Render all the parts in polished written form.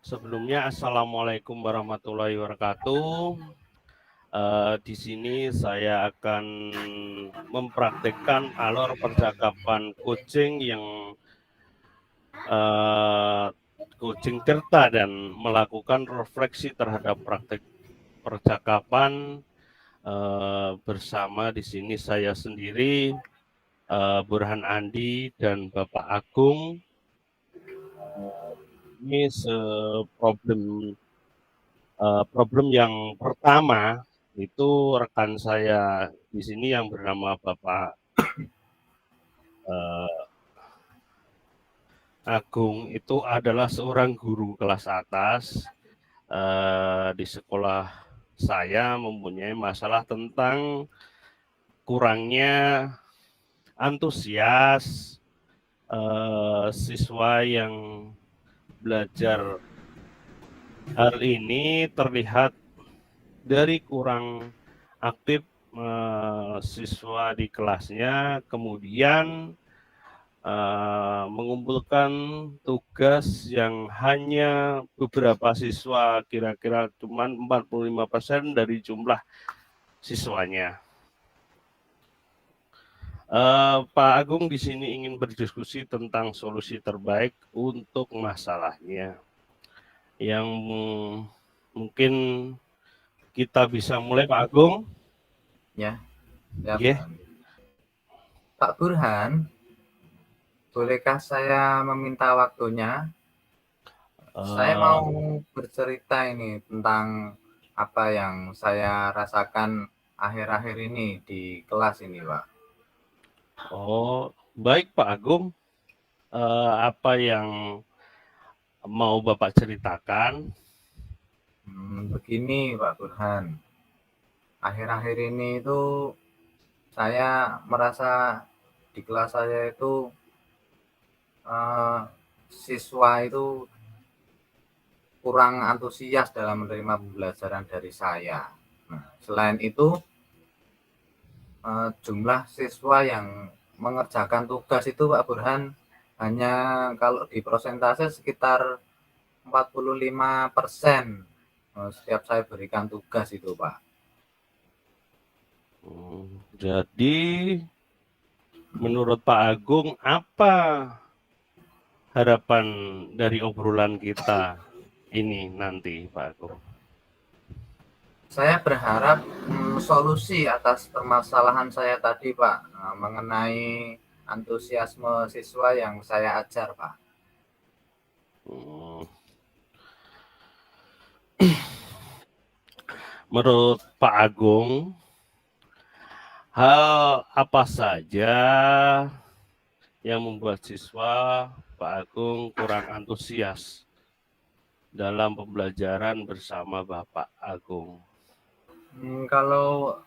Sebelumnya, Assalamualaikum warahmatullahi wabarakatuh. Di sini saya akan mempraktikkan alur percakapan coaching yang coaching cerita dan melakukan refleksi terhadap praktik percakapan bersama di sini saya sendiri, Burhan Andi dan Bapak Agung. Ini problem yang pertama itu rekan saya di sini yang bernama Bapak Agung itu adalah seorang guru kelas atas di sekolah saya, mempunyai masalah tentang kurangnya antusias siswa yang belajar. Hal ini terlihat dari kurang aktif siswa di kelasnya, kemudian mengumpulkan tugas yang hanya beberapa siswa, kira-kira cuma 45% dari jumlah siswanya. Pak Agung di sini ingin berdiskusi tentang solusi terbaik untuk masalahnya. Yang mungkin kita bisa mulai, Pak Agung. Ya, Yeah. Pak Burhan, bolehkah saya meminta waktunya? Saya mau bercerita ini tentang apa yang saya rasakan akhir-akhir ini di kelas ini, Pak. Oh, baik Pak Agung. Apa yang mau Bapak ceritakan? Begini, Pak Burhan. Akhir-akhir ini itu saya merasa di kelas saya itu siswa itu kurang antusias dalam menerima pembelajaran dari saya. Nah, selain itu jumlah siswa yang mengerjakan tugas itu, Pak Burhan, hanya kalau di persentase sekitar 45% setiap saya berikan tugas itu, Pak. Jadi menurut Pak Agung, apa harapan dari obrolan kita ini nanti, Pak Agung? Saya berharap solusi atas permasalahan saya tadi, Pak, mengenai antusiasme siswa yang saya ajar, Pak. Menurut Pak Agung, hal apa saja yang membuat siswa Pak Agung kurang antusias dalam pembelajaran bersama Bapak Agung? Kalau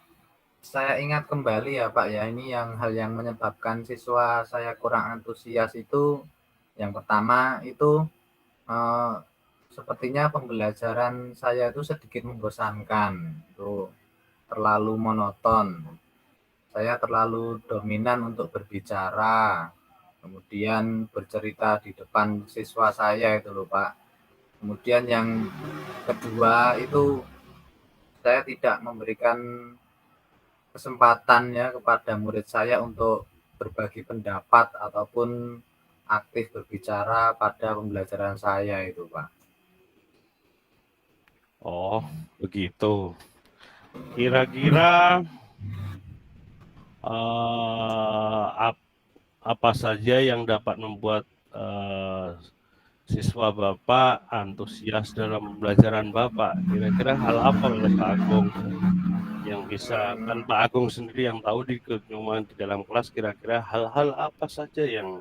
saya ingat kembali ya, Pak, ya, ini hal yang menyebabkan siswa saya kurang antusias itu, yang pertama itu sepertinya pembelajaran saya itu sedikit membosankan, itu terlalu monoton. Saya terlalu dominan untuk berbicara, kemudian bercerita di depan siswa saya itu loh, Pak. Kemudian yang kedua itu saya tidak memberikan kesempatan ya kepada murid saya untuk berbagi pendapat ataupun aktif berbicara pada pembelajaran saya itu, Pak. Oh, begitu. Kira-kira apa saja yang dapat membuat siswa Bapak antusias dalam pembelajaran Bapak? Kira-kira hal apa oleh Pak Agung yang bisa, kan Pak Agung sendiri yang tahu di dalam kelas, kira-kira hal-hal apa saja yang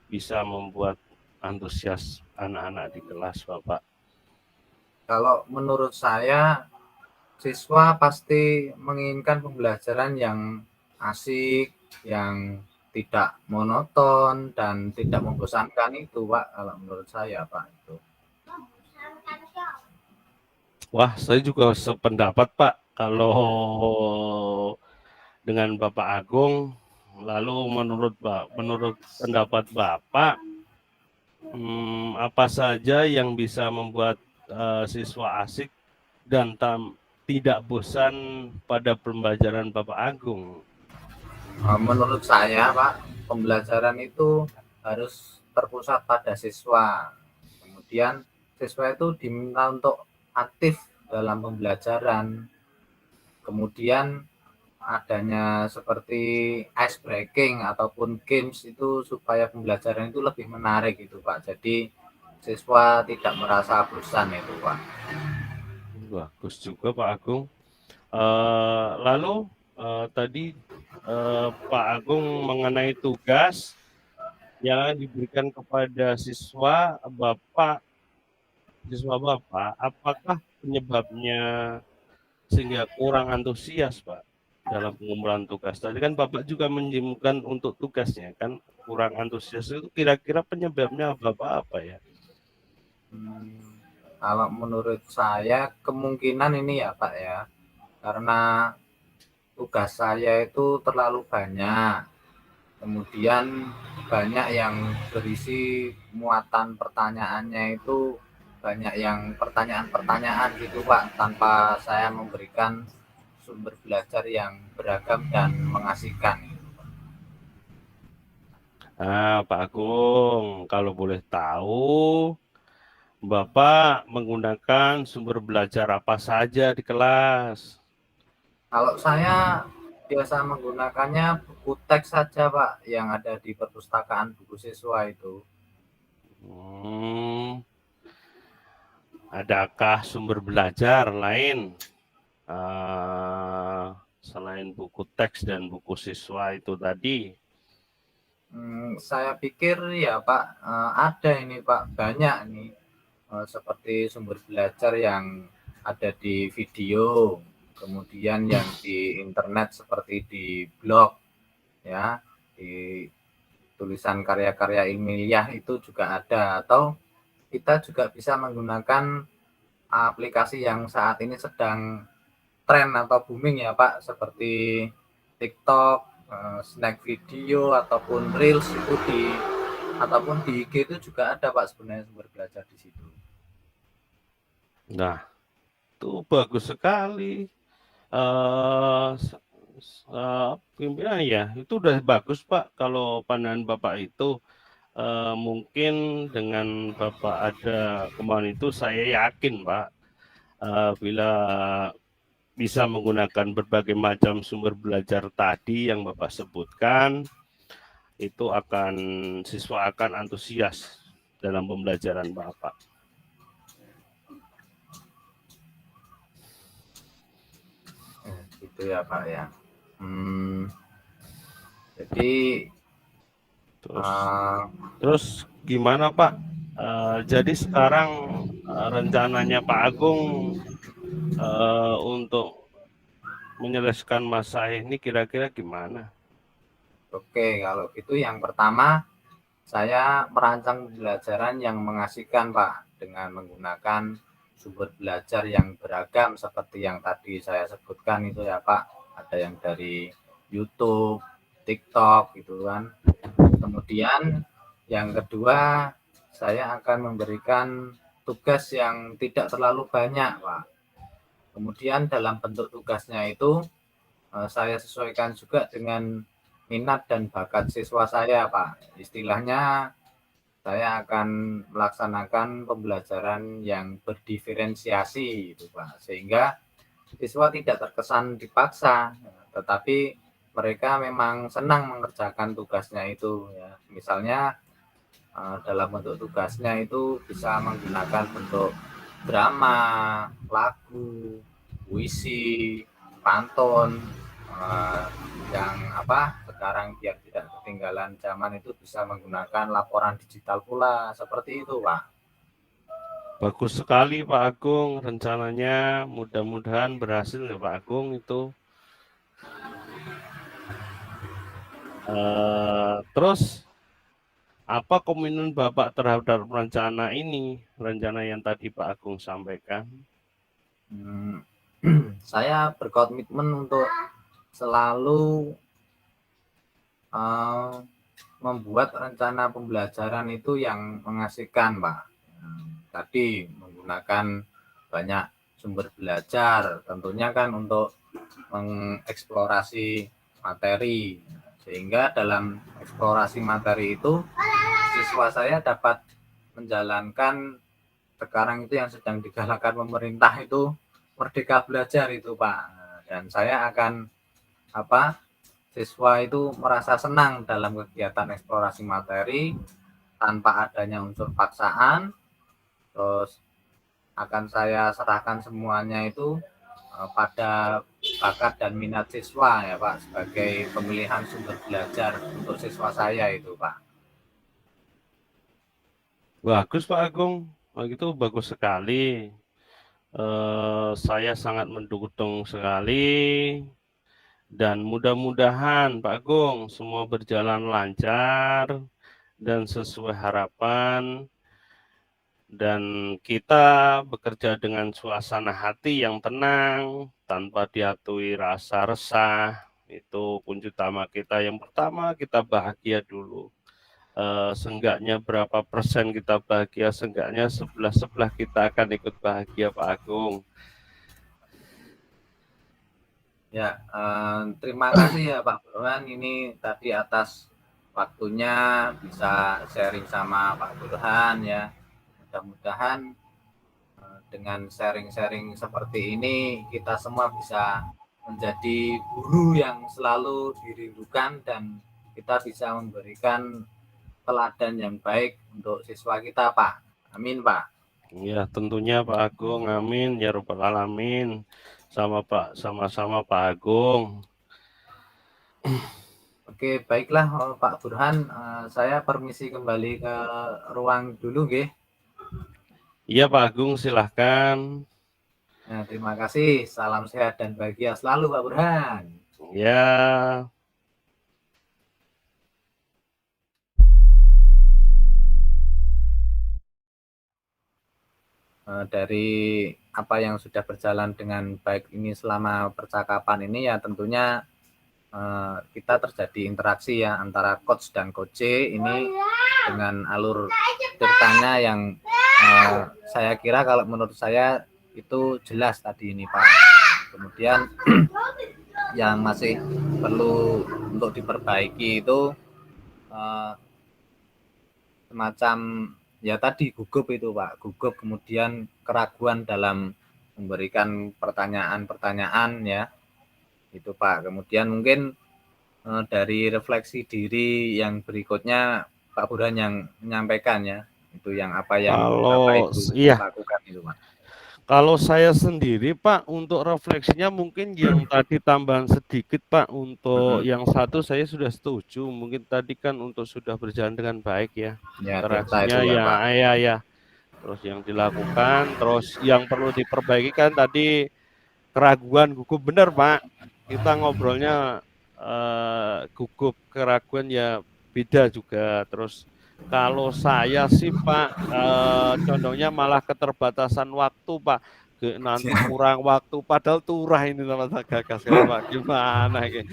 bisa membuat antusias anak-anak di kelas Bapak? Kalau menurut saya, siswa pasti menginginkan pembelajaran yang asik, yang tidak monoton dan tidak membosankan itu, Pak. Kalau menurut saya, Pak, itu. Wah, saya juga sependapat Pak. Kalau dengan Bapak Agung, lalu menurut pendapat Bapak, Apa saja yang bisa membuat siswa asik dan tidak bosan pada pembelajaran Bapak Agung? Menurut saya, Pak, pembelajaran itu harus terpusat pada siswa. Kemudian siswa itu diminta untuk aktif dalam pembelajaran. Kemudian adanya seperti ice breaking ataupun games itu supaya pembelajaran itu lebih menarik gitu, Pak. Jadi siswa tidak merasa bosan itu, Pak. Bagus juga Pak Agung. Lalu tadi Pak Agung mengenai tugas yang diberikan kepada siswa Bapak, apakah penyebabnya sehingga kurang antusias Pak dalam pengumpulan tugas? Tadi kan Bapak juga menyebutkan untuk tugasnya kan kurang antusias, itu kira-kira penyebabnya Bapak apa ya? Kalau menurut saya kemungkinan ini ya, Pak ya, karena tugas saya itu terlalu banyak. Kemudian banyak yang berisi muatan pertanyaannya itu banyak yang pertanyaan-pertanyaan gitu, Pak, tanpa saya memberikan sumber belajar yang beragam dan mengasihkan. Pak Agung, kalau boleh tahu, Bapak menggunakan sumber belajar apa saja di kelas? Kalau saya biasa menggunakannya buku teks saja, Pak, yang ada di perpustakaan buku siswa itu. Adakah sumber belajar lain selain buku teks dan buku siswa itu tadi? Saya pikir ya, Pak, ada ini, Pak, banyak nih, seperti sumber belajar yang ada di video, kemudian yang di internet seperti di blog, ya, di tulisan karya-karya ilmiah itu juga ada, atau kita juga bisa menggunakan aplikasi yang saat ini sedang tren atau booming ya, Pak, seperti TikTok, snack video ataupun reels itu ataupun di IG itu juga ada, Pak, sebenarnya sumber belajar di situ. Nah, itu bagus sekali. Pimpinan ya, itu udah bagus Pak. Kalau pandangan Bapak itu mungkin dengan Bapak ada kemauan itu, saya yakin Pak, bila bisa menggunakan berbagai macam sumber belajar tadi yang Bapak sebutkan, itu siswa akan antusias dalam pembelajaran Bapak. Gitu ya, Pak ya. Jadi Terus gimana Pak? Jadi sekarang rencananya Pak Agung untuk menyelesaikan masa ini kira-kira gimana? Oke, kalau gitu yang pertama saya merancang pembelajaran yang mengasihkan, Pak, dengan menggunakan sumber belajar yang beragam seperti yang tadi saya sebutkan itu ya, Pak. Ada yang dari YouTube, TikTok gitu kan. Kemudian yang kedua, saya akan memberikan tugas yang tidak terlalu banyak, Pak. Kemudian dalam bentuk tugasnya itu saya sesuaikan juga dengan minat dan bakat siswa saya, Pak. Istilahnya saya akan melaksanakan pembelajaran yang berdiferensiasi itu, Pak. Sehingga siswa tidak terkesan dipaksa, tetapi mereka memang senang mengerjakan tugasnya itu ya. Misalnya dalam bentuk tugasnya itu bisa menggunakan bentuk drama, lagu, puisi, pantun, yang sekarang biar tidak ketinggalan zaman itu bisa menggunakan laporan digital pula, seperti itu, Pak. Bagus sekali Pak Agung rencananya, mudah-mudahan berhasil ya Pak Agung itu. Terus apa komitmen Bapak terhadap rencana ini, rencana yang tadi Pak Agung sampaikan? Saya berkomitmen untuk selalu membuat rencana pembelajaran itu yang mengasihkan, Pak. Tadi menggunakan banyak sumber belajar, tentunya kan untuk mengeksplorasi materi, sehingga dalam eksplorasi materi itu siswa saya dapat menjalankan sekarang itu yang sedang digalakkan pemerintah itu merdeka belajar itu, Pak. Dan saya akan siswa itu merasa senang dalam kegiatan eksplorasi materi tanpa adanya unsur paksaan. Terus akan saya serahkan semuanya itu pada bakat dan minat siswa ya Pak, sebagai pemilihan sumber belajar untuk siswa saya itu, Pak. Bagus Pak Agung, itu bagus sekali. Saya sangat mendukung sekali dan mudah-mudahan Pak Agung semua berjalan lancar dan sesuai harapan, dan kita bekerja dengan suasana hati yang tenang tanpa dihantui rasa resah. Itu kunci utama kita. Yang pertama, kita bahagia dulu. Seenggaknya berapa persen kita bahagia, seenggaknya sebelah kita akan ikut bahagia Pak Agung. Ya, terima kasih ya Pak Burhan, ini tadi atas waktunya bisa sharing sama Pak Burhan ya. Mudah-mudahan dengan sharing-sharing seperti ini kita semua bisa menjadi guru yang selalu dirindukan dan kita bisa memberikan teladan yang baik untuk siswa kita, Pak. Amin, Pak. Ya, tentunya Pak Agung, amin ya rabbal alamin. Sama-sama Pak Agung. Oke, baiklah Pak Burhan, saya permisi kembali ke ruang dulu, nggih. Iya Pak Agung, silahkan. Nah, terima kasih. Salam sehat dan bahagia selalu, Pak Burhan. Ya. Dari apa yang sudah berjalan dengan baik ini selama percakapan ini ya tentunya kita terjadi interaksi ya antara coach dan coach ini dengan alur ceritanya yang saya kira kalau menurut saya itu jelas tadi ini Pak. Kemudian yang masih perlu untuk diperbaiki itu semacam ya tadi gugup itu Pak, gugup kemudian keraguan dalam memberikan pertanyaan-pertanyaan ya itu Pak. Kemudian mungkin dari refleksi diri yang berikutnya Pak Burhan yang menyampaikan ya, itu yang apa yang Bapak Ibu lakukan itu Pak. Kalau saya sendiri Pak, untuk refleksinya mungkin yang tadi tambahan sedikit Pak, untuk yang satu saya sudah setuju, mungkin tadi kan untuk sudah berjalan dengan baik ya, interaksinya ya, terus yang dilakukan, terus yang perlu diperbaiki kan tadi keraguan, gugup, benar Pak, kita ngobrolnya gugup, keraguan ya beda juga. Terus kalau saya sih Pak, condongnya malah keterbatasan waktu Pak, nanti kurang waktu, padahal turah ini sama gagas Pak, gimana gitu.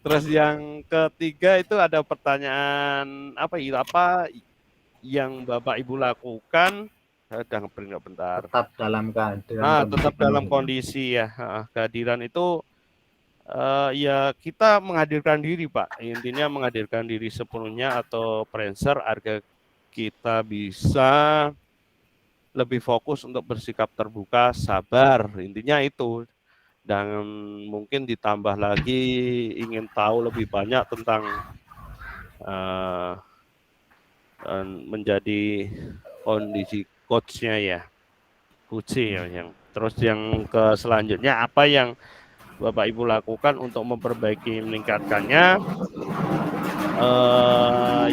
Terus yang ketiga itu ada pertanyaan apa yang Bapak Ibu lakukan, saya udah ngeprint bentar. Tetap dalam kehadiran. Tetap dalam kondisi ya, kehadiran itu ya kita menghadirkan diri Pak, intinya menghadirkan diri sepenuhnya atau Prancer agar kita bisa lebih fokus untuk bersikap terbuka, sabar, intinya itu. Dan mungkin ditambah lagi ingin tahu lebih banyak tentang menjadi kondisi coachnya ya, yang terus yang ke selanjutnya apa yang Bapak Ibu lakukan untuk memperbaiki meningkatkannya.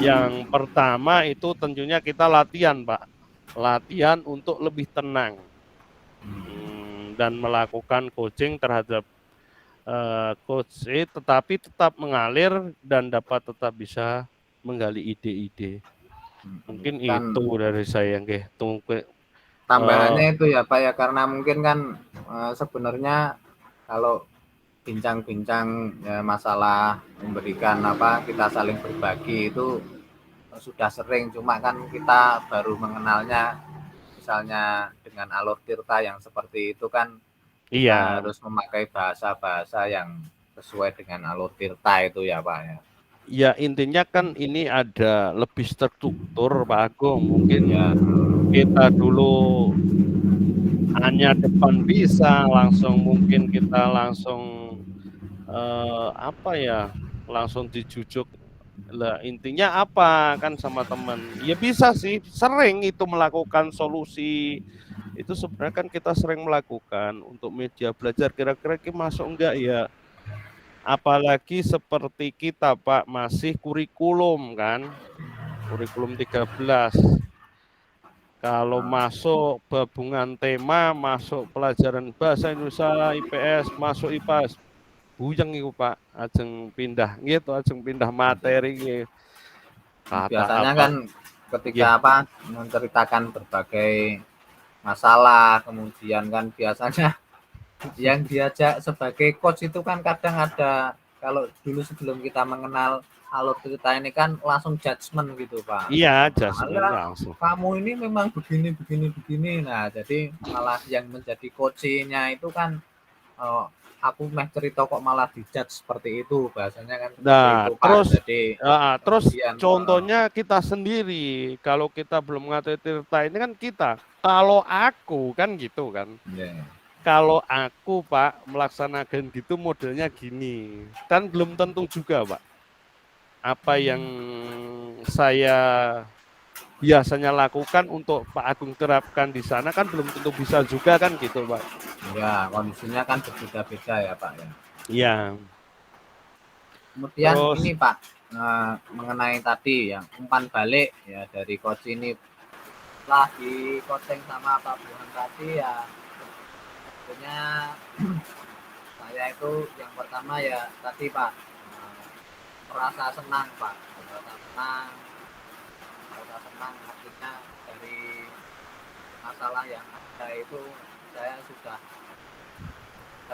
Yang pertama itu tentunya kita latihan Pak, latihan untuk lebih tenang dan melakukan coaching terhadap coach tetapi tetap mengalir dan dapat tetap bisa menggali ide-ide. Mungkin itu dari saya nggih. Tambahannya itu ya Pak ya, karena mungkin kan sebenarnya kalau bincang-bincang ya, masalah memberikan kita saling berbagi itu sudah sering, cuma kan kita baru mengenalnya misalnya dengan alur tirta yang seperti itu kan kita Iya. harus memakai bahasa-bahasa yang sesuai dengan alur tirta itu ya Pak ya. Ya intinya kan ini ada lebih struktur Pak Agung. Mungkin Ya, kita dulu hanya depan bisa mungkin kita langsung langsung dijujuk. Lah intinya apa kan sama teman? Ya bisa sih, sering itu melakukan solusi. Itu sebenarnya kan kita sering melakukan untuk media belajar, kira-kira masuk enggak ya? Apalagi seperti kita Pak, masih kurikulum kan, kurikulum 13. Kalau masuk gabungan tema, masuk pelajaran bahasa Indonesia IPS, masuk IPS, buyeng itu Pak, ajeng pindah gitu, ajeng pindah materi gitu. Kata biasanya apa? kan Ya, ketika menceritakan berbagai masalah, kemudian kan biasanya yang diajak sebagai coach itu kan kadang ada, kalau dulu sebelum kita mengenal alur cerita ini kan langsung judgement gitu Pak. iya, jasmen Alah, langsung. kamu ini memang begini begini begini. Nah, jadi malah yang menjadi coachnya itu kan aku meh cerita kok malah dijudge seperti itu, bahasanya kan seperti Nah, itu Pak. terus Jadi terus kemudian contohnya kita sendiri. Kalau kita belum mengatur Tirta ini kan kita. Kalau aku kan gitu kan. yeah. Kalau aku Pak melaksanakan gitu modelnya gini. Kan belum tentu juga Pak. Apa yang saya biasanya lakukan untuk Pak Agung terapkan di sana kan belum tentu bisa juga kan gitu Pak. Ya, kondisinya kan berbeda-beda ya Pak ya. Iya. Kemudian Terus ini Pak, mengenai tadi yang umpan balik ya dari coach ini, lah di coaching sama Pak Burhan tadi ya, tentunya saya itu yang pertama ya tadi Pak, merasa senang Pak, merasa senang artinya dari masalah yang ada itu saya sudah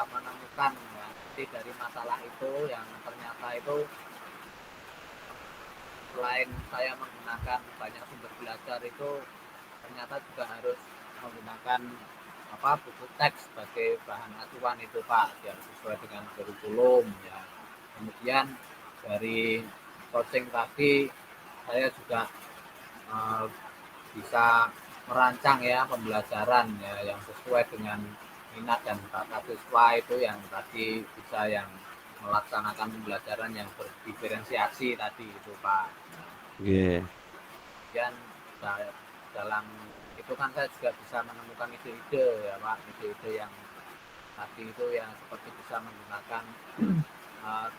menemukan ya, jadi dari masalah itu yang ternyata itu selain saya menggunakan banyak sumber belajar itu ternyata juga harus menggunakan buku teks sebagai bahan acuan itu Pak, biar sesuai dengan kurikulum ya. Kemudian dari coaching tadi saya juga bisa merancang ya pembelajaran ya yang sesuai dengan minat dan bakat siswa itu, yang tadi bisa yang melaksanakan pembelajaran yang berdiferensiasi tadi itu Pak. yeah. Kemudian dalam itu kan saya juga bisa menemukan ide-ide ya Pak, ide-ide yang tadi itu yang seperti bisa menggunakan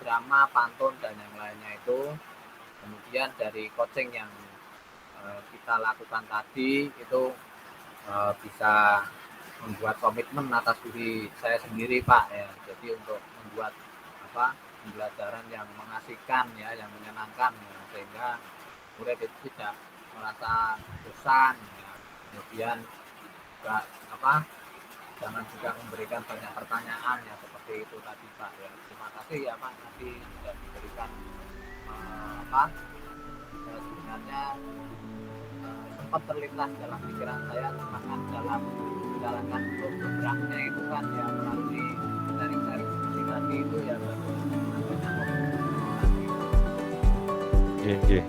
drama, pantun dan yang lainnya itu. Kemudian dari coaching yang kita lakukan tadi itu bisa membuat komitmen atas diri saya sendiri Pak ya. Jadi untuk membuat pembelajaran yang mengasihkan ya, yang menyenangkan ya, sehingga murid itu tidak merasa bosan ya. Kemudian juga jangan juga memberikan banyak pertanyaan ya, seperti itu tadi Pak ya. Terima kasih ya Pak, tadi sudah diberikan sebenarnya sempat terlintas dalam pikiran saya semangat dalam menjalankan programnya itu kan ya melalui sharing-sharing seperti tadi itu ya, banyak komunikasi. Yeah.